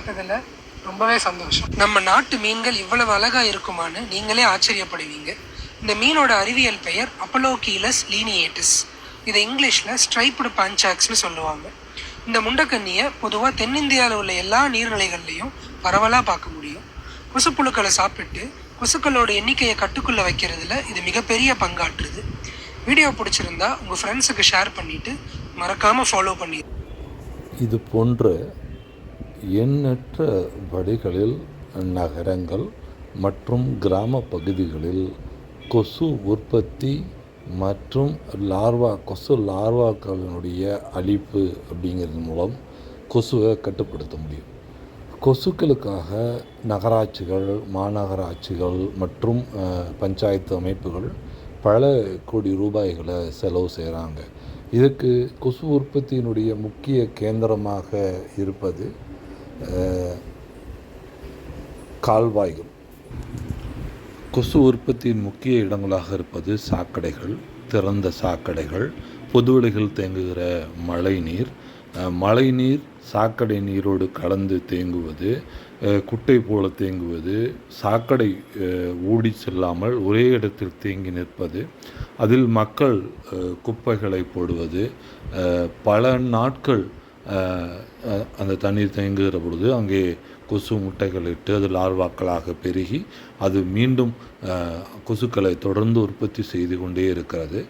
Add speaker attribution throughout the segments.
Speaker 1: பார்த்ததுல ரொம்பவே சந்தோஷம். நம்ம நாட்டு மீன்கள் இவ்வளவு அழகா இருக்குமான்னு நீங்களே ஆச்சரியப்படுவீங்க. இந்த மீனோட அறிவியல் பெயர் அப்பலோகீலஸ் லீனியேட்டிஸ். இதை இங்கிலீஷ்ல ஸ்ட்ரைப்டு பஞ்சாக்ஸ்னு சொல்லுவாங்க. இந்த முண்டக்கண்ணியை பொதுவாக தென்னிந்தியாவில் உள்ள எல்லா நீர்நிலைகள்லையும் பரவலாக பார்க்க முடியும். கொசுப்புழுக்களை சாப்பிட்டு கொசுக்களோட எண்ணிக்கையை கட்டுக்குள்ள வைக்கிறதுல இது மிகப்பெரிய பங்காற்றுது. வீடியோ பிடிச்சிருந்தா உங்கள் ஃப்ரெண்ட்ஸுக்கு ஷேர் பண்ணிவிட்டு மறக்காமல் ஃபாலோ பண்ணி.
Speaker 2: இது போன்ற எண்ணற்ற வழிகளில் நகரங்கள் மற்றும் கிராம பகுதிகளில் கொசு உற்பத்தி மற்றும் கொசு லார்வாக்களினுடைய அழிப்பு அப்படிங்கிறது மூலம் கொசுவை கட்டுப்படுத்த முடியும். கொசுக்களுக்காக நகராட்சிகள், மாநகராட்சிகள் மற்றும் பஞ்சாயத்து அமைப்புகள் பல கோடி ரூபாய்களை செலவு செய்கிறாங்க. இதுக்கு கொசு உற்பத்தியினுடைய முக்கிய கேந்திரமாக இருப்பது கால்வாய்கள். கொசு உற்பத்தியின் முக்கிய இடங்களாக இருப்பது சாக்கடைகள், திறந்த சாக்கடைகள், பொதுவெளிகள் தேங்குகிற மழைநீர் சாக்கடை நீரோடு கலந்து தேங்குவது, குட்டை போல தேங்குவது, சாக்கடை ஓடி செல்லாமல் ஒரே இடத்தில் தேங்கி நிற்பது, அதில் மக்கள் குப்பைகளை போடுவது, பல நாட்கள் அந்த தண்ணீர் தேங்குகிற பொழுது அங்கே கொசு முட்டைகள் இட்டு அது லார்வாக்களாக பெருகி அது மீண்டும் கொசுக்களை தொடர்ந்து உற்பத்தி செய்து கொண்டே இருக்கிறது.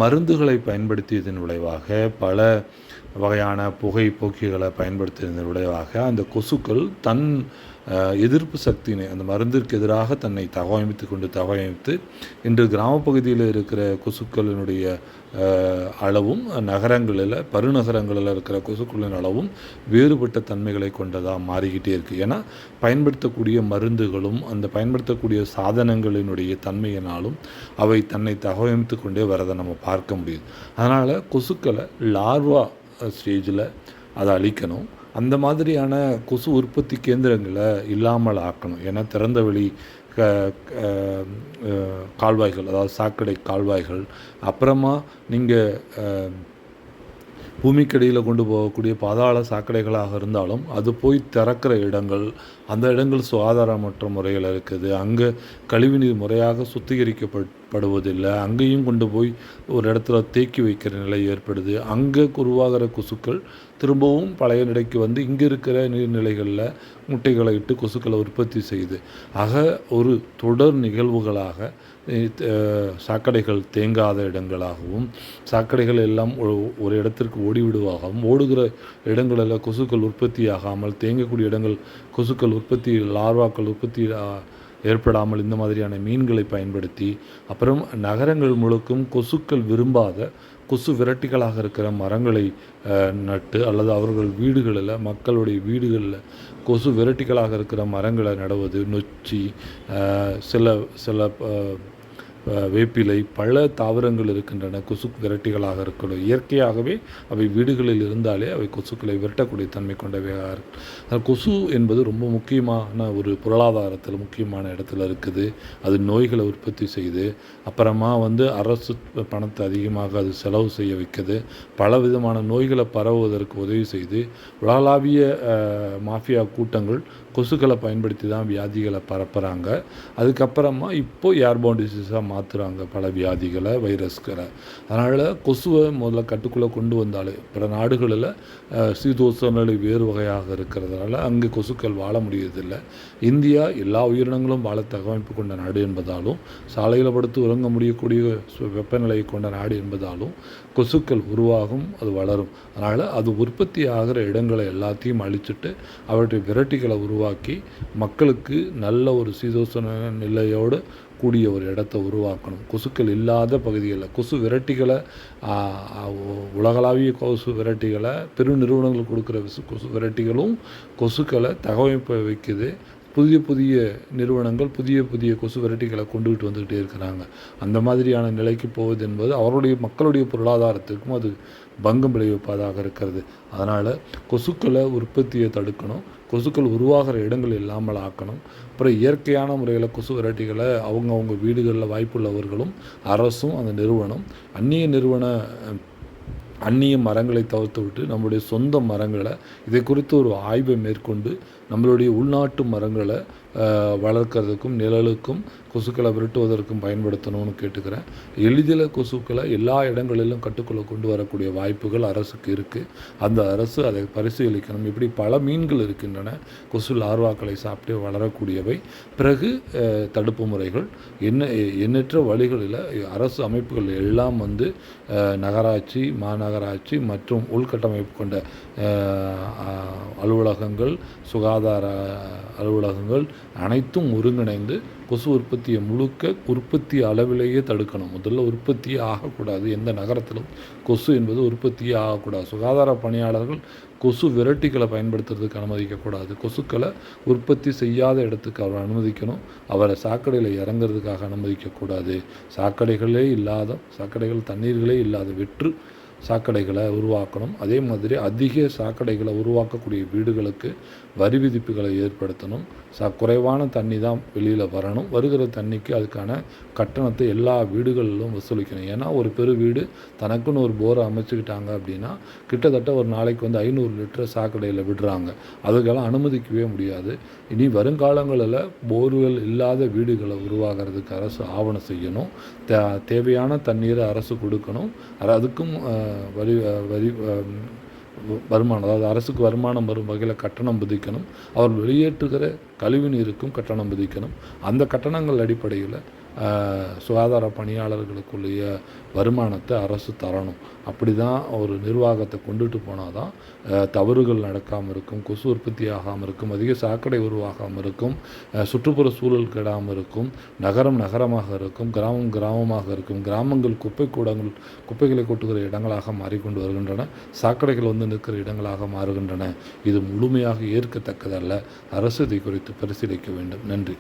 Speaker 2: மருந்துகளை பயன்படுத்தியதன் விளைவாக, பல வகையான புகைப்போக்கிகளை பயன்படுத்தியதன் விளைவாக அந்த கொசுக்கள் தன் எதிர்ப்பு சக்தியினை அந்த மருந்திற்கு எதிராக தன்னை தகவமைத்து இன்று கிராமப்பகுதியில் இருக்கிற கொசுக்களினுடைய அளவும் பெருநகரங்களில் இருக்கிற கொசுக்களின் அளவும் வேறுபட்ட தன்மைகளை கொண்டதாக மாறிக்கிட்டே இருக்குது. ஏன்னா பயன்படுத்தக்கூடிய மருந்துகளும் அந்த பயன்படுத்தக்கூடிய சாதனங்களினுடைய தன்மையினாலும் அவை தன்னை தகவமைத்து கொண்டே வரதை நம்ம பார்க்க முடியுது. அதனால் கொசுக்களை லார்வா ஸ்டேஜில் அதை அழிக்கணும். அந்த மாதிரியான கொசு உற்பத்தி கேந்திரங்களை இல்லாமல் ஆக்கணும். ஏன்னா திறந்த வெளி கால்வாய்கள், அதாவது சாக்கடை கால்வாய்கள், அப்புறமா நீங்கள் பூமிக்கடியில் கொண்டு போகக்கூடிய பாதாள சாக்கடைகளாக இருந்தாலும் அது போய் திறக்கிற இடங்கள், அந்த இடங்கள் சுகாதாரமற்ற முறையில் இருக்குது. அங்கே கழிவுநீர் முறையாக சுத்திகரிக்கப்படுவதில்லை. அங்கேயும் கொண்டு போய் ஒரு இடத்துல தேக்கி வைக்கிற நிலை ஏற்படுது. அங்கே உருவாகிற கொசுக்கள் திரும்பவும் பழைய நிலைக்கு வந்து இங்கே இருக்கிற நீர்நிலைகளில் முட்டைகளை இட்டு கொசுக்களை உற்பத்தி செய்யுது. ஆக ஒரு தொடர் நிகழ்வுகளாக சாக்கடைகள் தேங்காத இடங்களாகவும், சாக்கடைகள் எல்லாம் ஒரு இடத்திற்கு ஓடிவிடுவாகவும், ஓடுகிற இடங்களில் கொசுக்கள் உற்பத்தி ஆகாமல், தேங்கக்கூடிய இடங்கள் கொசுக்கள் உற்பத்தி லார்வாக்கள் உற்பத்தி ஏற்படாமல் இந்த மாதிரியான மீன்களை பயன்படுத்தி, அப்புறம் நகரங்கள் முழுக்கும் கொசுக்கள் விரும்பாத கொசு விரட்டிகளாக இருக்கிற மரங்களை நட்டு, அல்லது மக்களுடைய வீடுகளில் கொசு விரட்டிகளாக இருக்கிற மரங்களை நடுவது, நொச்சி, சில வேப்பிலை, பல தாவரங்கள் இருக்கின்றன கொசு விரட்டிகளாக இருக்கணும். இயற்கையாகவே அவை வீடுகளில் இருந்தாலே அவை கொசுக்களை விரட்டக்கூடிய தன்மை கொண்டவையாக இருக்கு. கொசு என்பது ரொம்ப முக்கியமான ஒரு பொருளாதாரத்தில் முக்கியமான இடத்துல இருக்குது. அது நோய்களை உற்பத்தி செய்து, அப்புறமா அரசு பணத்தை அதிகமாக அது செலவு செய்ய வைக்குது. பல விதமான நோய்களை பரவுவதற்கு உதவி செய்து, உலகளாவிய மாஃபியா கூட்டங்கள் கொசுக்களை பயன்படுத்தி தான் வியாதிகளை பரப்புகிறாங்க. அதுக்கப்புறமா இப்போது ஏர்போன் டிசீஸாக மாற்றுறாங்க பல வியாதிகளை, வைரஸ்களை. அதனால் கொசுவை முதல்ல கட்டுக்குள்ளே கொண்டு வந்தாலே, பிற நாடுகளில் சீதோஷ நிலை வேறு வகையாக இருக்கிறதுனால அங்கே கொசுக்கள் வாழ முடியறதில்லை. இந்தியா எல்லா உயிரினங்களும் வாழ தகவமைப்பு கொண்ட நாடு என்பதாலும், சாலையில் படுத்து உறங்க முடியக்கூடிய வெப்பநிலையை கொண்ட நாடு என்பதாலும் கொசுக்கள் உருவாகும், அது வளரும். அதனால் அது உற்பத்தி ஆகிற இடங்களை எல்லாத்தையும் அழிச்சிட்டு அவற்றை விரட்டிகளை உருவாக்கி மக்களுக்கு நல்ல ஒரு சீதோஷண நிலையோடு கூடிய ஒரு இடத்தை உருவாக்கணும். கொசுக்கள் இல்லாத பகுதிகளில் கொசு விரட்டிகளை, உலகளாவிய கொசு விரட்டிகளை, பெருநிறுவனங்கள் கொடுக்குற கொசு விரட்டிகளும் கொசுக்களை தகவமைப்பு வைக்குது. புதிய நிறுவனங்கள் புதிய கொசு விரட்டிகளை கொண்டுகிட்டு வந்துக்கிட்டே இருக்கிறாங்க. அந்த மாதிரியான நிலைக்கு போவது என்பது மக்களுடைய பொருளாதாரத்திற்கும் அது பங்கம் விளைவிப்பதாக இருக்கிறது. அதனால் கொசுக்களை உற்பத்தியை தடுக்கணும், கொசுக்கள் உருவாகிற இடங்கள் இல்லாமல் ஆக்கணும். அப்புறம் இயற்கையான முறையில் கொசு விரட்டிகளை அவங்க வீடுகளில் வாய்ப்புள்ளவர்களும் அரசும் அந்த நிறுவனம் அந்நிய நிறுவன அந்நிய மரங்களை தவிர்த்து விட்டு நம்முடைய சொந்த மரங்களை இதை குறித்து ஒரு ஆய்வை மேற்கொண்டு நம்மளுடைய உள்நாட்டு மரங்களை வளர்க்குறதுக்கும் நிழலுக்கும் கொசுக்களை விரட்டுவதற்கும் பயன்படுத்தணும்னு கேட்டுக்கிறேன். எளிதில் கொசுக்களை எல்லா இடங்களிலும் கட்டுக்குள்ளே கொண்டு வரக்கூடிய வாய்ப்புகள் அரசுக்கு இருக்குது. அந்த அரசு அதை பரிசீலிக்கணும். இப்படி பல மீன்கள் இருக்கின்றன கொசு லார்வாக்களை சாப்பிட்டு வளரக்கூடியவை. பிறகு தடுப்பு முறைகள் எண்ணற்ற வழிகளில் அரசு அமைப்புகள் எல்லாம் நகராட்சி, மாநகராட்சி மற்றும் உள்கட்டமைப்பு கொண்ட அலுவலகங்கள், சுகாதார அலுவலகங்கள் அனைத்தும் ஒருங்கிணைந்து கொசு உற்பத்தியை உற்பத்தி அளவிலேயே தடுக்கணும். முதல்ல உற்பத்தியே ஆகக்கூடாது. எந்த நகரத்திலும் கொசு என்பது உற்பத்தியே ஆகக்கூடாது. சுகாதார பணியாளர்கள் கொசு விரட்டிகளை பயன்படுத்துறதுக்கு அனுமதிக்கக்கூடாது. கொசுக்களை உற்பத்தி செய்யாத இடத்துக்கு அவர் அனுமதிக்கணும். அவரை சாக்கடையில் இறங்குறதுக்காக அனுமதிக்கக்கூடாது. சாக்கடைகள் தண்ணீர்களே இல்லாத வெற்று சாக்கடைகளை உருவாக்கணும். அதே மாதிரி அதிக சாக்கடைகளை உருவாக்கக்கூடிய வீடுகளுக்கு வரி விதிப்புகளை ஏற்படுத்தணும். குறைவான தண்ணி தான் வெளியில் வரணும். வருகிற தண்ணிக்கு அதுக்கான கட்டணத்தை எல்லா வீடுகளிலும் வசூலிக்கணும். ஏன்னா ஒரு பெரு வீடு தனக்குன்னு ஒரு போரை அமைச்சுக்கிட்டாங்க அப்படின்னா கிட்டத்தட்ட ஒரு நாளைக்கு 500 லிட்டர் சாக்கடையில் விடுறாங்க. அதுக்கெல்லாம் அனுமதிக்கவே முடியாது. இனி வருங்காலங்களில் போர்கள் இல்லாத வீடுகளை உருவாகிறதுக்கு அரசு ஆவணம் செய்யணும். தேவையான தண்ணீரை அரசு கொடுக்கணும். அதுக்கும் வருமானம், அதாவது அரசுக்கு வருமானம் வரும் வகையில் கட்டணம் விதிக்கணும். அவர் வெளியேற்றுகிற கழிவு நீருக்கும் கட்டணம் விதிக்கணும். அந்த கட்டணங்கள் அடிப்படையில் சுகாதார பணியாளர்களுக்குள்ளேய வருமானத்தை அரசு தரணும். அப்படி தான் ஒரு நிர்வாகத்தை கொண்டுட்டு போனால் தான் தவறுகள் நடக்காமல் இருக்கும், கொசு உற்பத்தி ஆகாமல் இருக்கும், அதிக சாக்கடை உருவாகாமல் இருக்கும், சுற்றுப்புற சூழல் கெடாமல் இருக்கும், நகரமாக இருக்கும், கிராமமாக இருக்கும். கிராமங்கள் குப்பைகளை கொட்டுகிற இடங்களாக மாறிக்கொண்டு வருகின்றன. சாக்கடைகள் நிற்கிற இடங்களாக மாறுகின்றன. இது முழுமையாக ஏற்கத்தக்கதல்ல. அரசு இதை குறித்து பரிசீலிக்க வேண்டும். நன்றி.